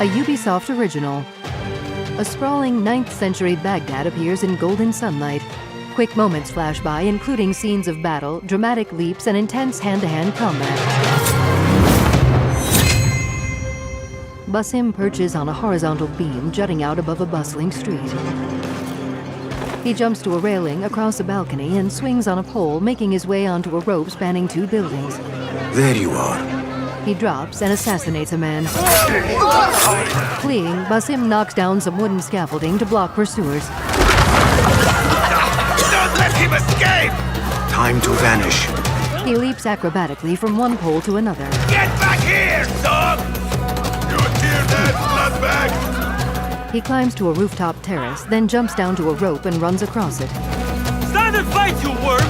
a Ubisoft original. A sprawling 9th century Baghdad appears in golden sunlight. Quick moments flash by, including scenes of battle, dramatic leaps, and intense hand-to-hand combat. Basim perches on a horizontal beam jutting out above a bustling street. He jumps to a railing across a balcony and swings on a pole, making his way onto a rope spanning 2 buildings. There you are. He drops and assassinates a man. Fleeing, Basim knocks down some wooden scaffolding to block pursuers. Don't let him escape! Time to vanish. He leaps acrobatically from one pole to another. Get back here, dog! You hear that, bloodbag? He climbs to a rooftop terrace, then jumps down to a rope and runs across it. Stand and fight, you worm!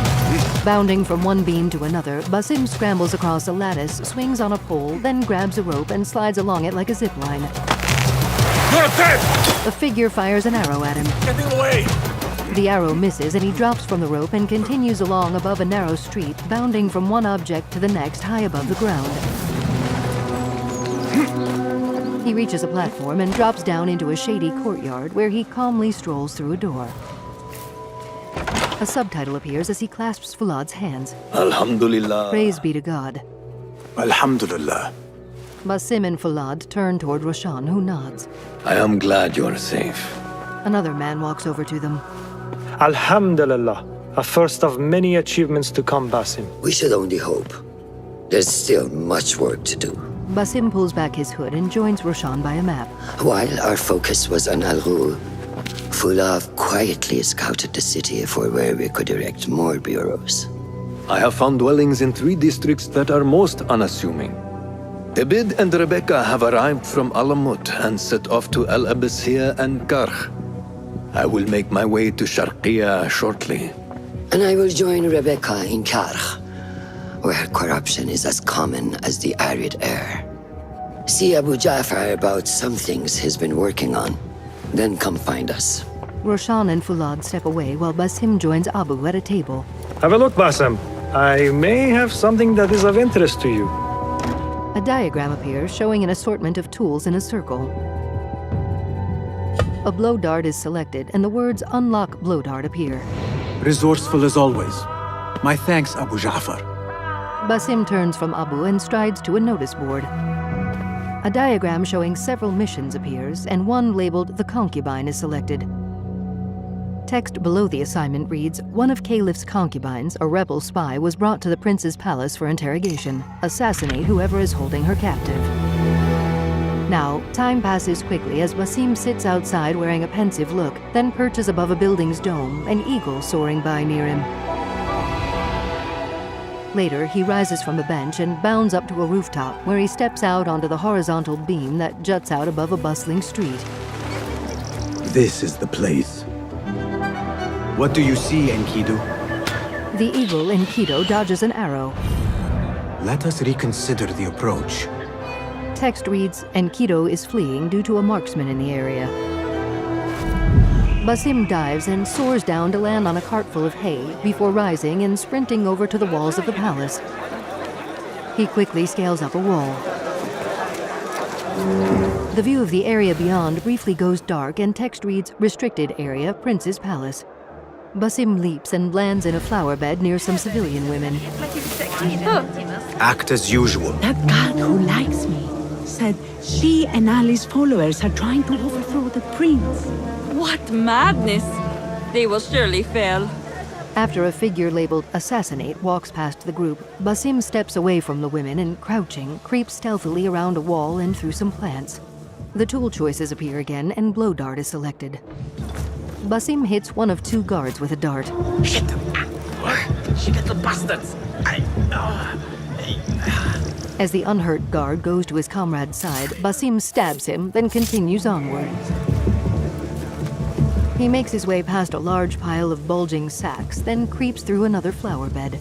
Bounding from one beam to another, Basim scrambles across a lattice, swings on a pole, then grabs a rope and slides along it like a zip line. You're dead! A figure fires an arrow at him. Getting away! The arrow misses and he drops from the rope and continues along above a narrow street, bounding from one object to the next high above the ground. He reaches a platform and drops down into a shady courtyard where he calmly strolls through a door. A subtitle appears as he clasps Fulad's hands. Alhamdulillah. Praise be to God. Alhamdulillah. Basim and Fulad turn toward Roshan, who nods. I am glad you are safe. Another man walks over to them. Alhamdulillah, a first of many achievements to come, Basim. We should only hope. There's still much work to do. Basim pulls back his hood and joins Roshan by a map. While our focus was on Al-Ghul, Fulav quietly scouted the city for where we could erect more bureaus. I have found dwellings in 3 districts that are most unassuming. Abid and Rebecca have arrived from Alamut and set off to Al Abbasiyah and Karh. I will make my way to Sharqiya shortly. And I will join Rebecca in Karh, where corruption is as common as the arid air. See Abu Ja'far about some things he's been working on. Then come find us. Roshan and Fulad step away while Basim joins Abu at a table. Have a look, Basim. I may have something that is of interest to you. A diagram appears showing an assortment of tools in a circle. A blow dart is selected and the words "Unlock blow dart" appear. Resourceful as always. My thanks, Abu Ja'far. Basim turns from Abu and strides to a notice board. A diagram showing several missions appears, and one labeled "The Concubine" is selected. Text below the assignment reads, "One of Caliph's concubines, a rebel spy, was brought to the prince's palace for interrogation. Assassinate whoever is holding her captive." Now, time passes quickly as Basim sits outside wearing a pensive look, then perches above a building's dome, an eagle soaring by near him. Later, he rises from a bench and bounds up to a rooftop, where he steps out onto the horizontal beam that juts out above a bustling street. This is the place. What do you see, Enkidu? The eagle, Enkidu, dodges an arrow. Let us reconsider the approach. Text reads, Enkidu is fleeing due to a marksman in the area. Basim dives and soars down to land on a cart full of hay before rising and sprinting over to the walls of the palace. He quickly scales up a wall. The view of the area beyond briefly goes dark and text reads, Restricted Area, Prince's Palace. Basim leaps and lands in a flower bed near some civilian women. Act as usual. That guard who likes me said she and Ali's followers are trying to overthrow the prince. What madness! They will surely fail. After a figure labeled Assassinate walks past the group, Basim steps away from the women and, crouching, creeps stealthily around a wall and through some plants. The tool choices appear again and blow dart is selected. Basim hits one of 2 guards with a dart. Shit! She got the bastards! As the unhurt guard goes to his comrade's side, Basim stabs him, then continues onward. He makes his way past a large pile of bulging sacks, then creeps through another flower bed.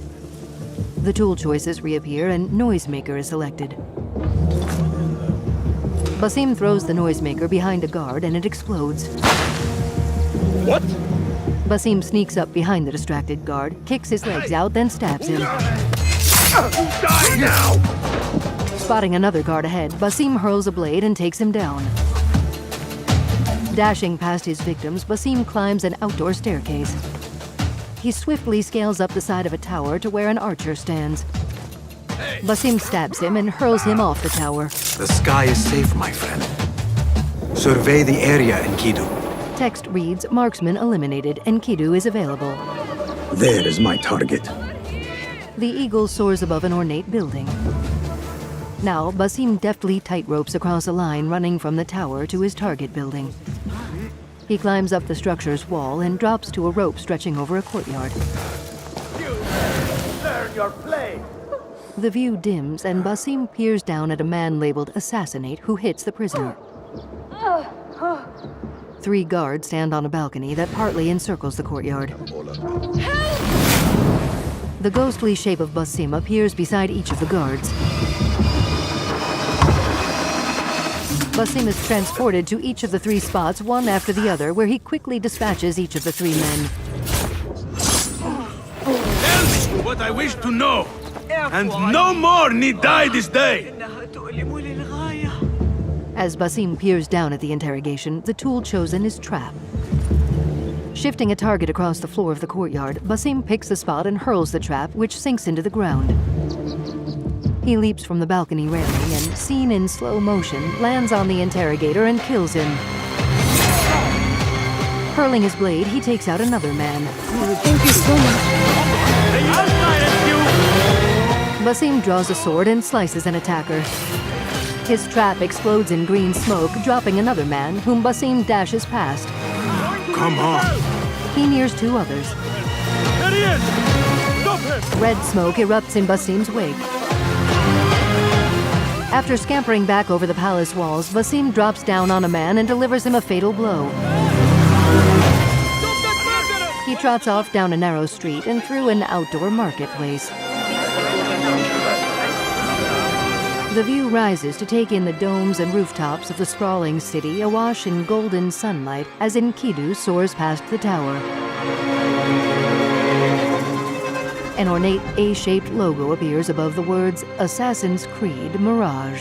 The tool choices reappear and Noisemaker is selected. Basim throws the Noisemaker behind a guard and it explodes. What? Basim sneaks up behind the distracted guard, kicks his legs out, then stabs him. Die now! Spotting another guard ahead, Basim hurls a blade and takes him down. Dashing past his victims, Basim climbs an outdoor staircase. He swiftly scales up the side of a tower to where an archer stands. Basim stabs him and hurls him off the tower. The sky is safe, my friend. Survey the area, Enkidu. Text reads, "Marksman eliminated. Enkidu is available." There is my target. The eagle soars above an ornate building. Now, Basim deftly tightropes across a line running from the tower to his target building. He climbs up the structure's wall and drops to a rope stretching over a courtyard. Learn your play! The view dims and Basim peers down at a man labeled Assassinate who hits the prisoner. 3 guards stand on a balcony that partly encircles the courtyard. The ghostly shape of Basim appears beside each of the guards. Basim is transported to each of the 3 spots, one after the other, where he quickly dispatches each of the 3 men. Tell me what I wish to know, and no more need die this day! As Basim peers down at the interrogation, the tool chosen is trap. Shifting a target across the floor of the courtyard, Basim picks the spot and hurls the trap, which sinks into the ground. He leaps from the balcony railing and, seen in slow motion, lands on the interrogator and kills him. Hurling his blade, he takes out another man. Thank you so much. I'll silence you! Basim draws a sword and slices an attacker. His trap explodes in green smoke, dropping another man, whom Basim dashes past. Come on. He nears 2 others. There he is! Stop him! Red smoke erupts in Basim's wake. After scampering back over the palace walls, Basim drops down on a man and delivers him a fatal blow. He trots off down a narrow street and through an outdoor marketplace. The view rises to take in the domes and rooftops of the sprawling city awash in golden sunlight as Enkidu soars past the tower. An ornate A-shaped logo appears above the words Assassin's Creed Mirage.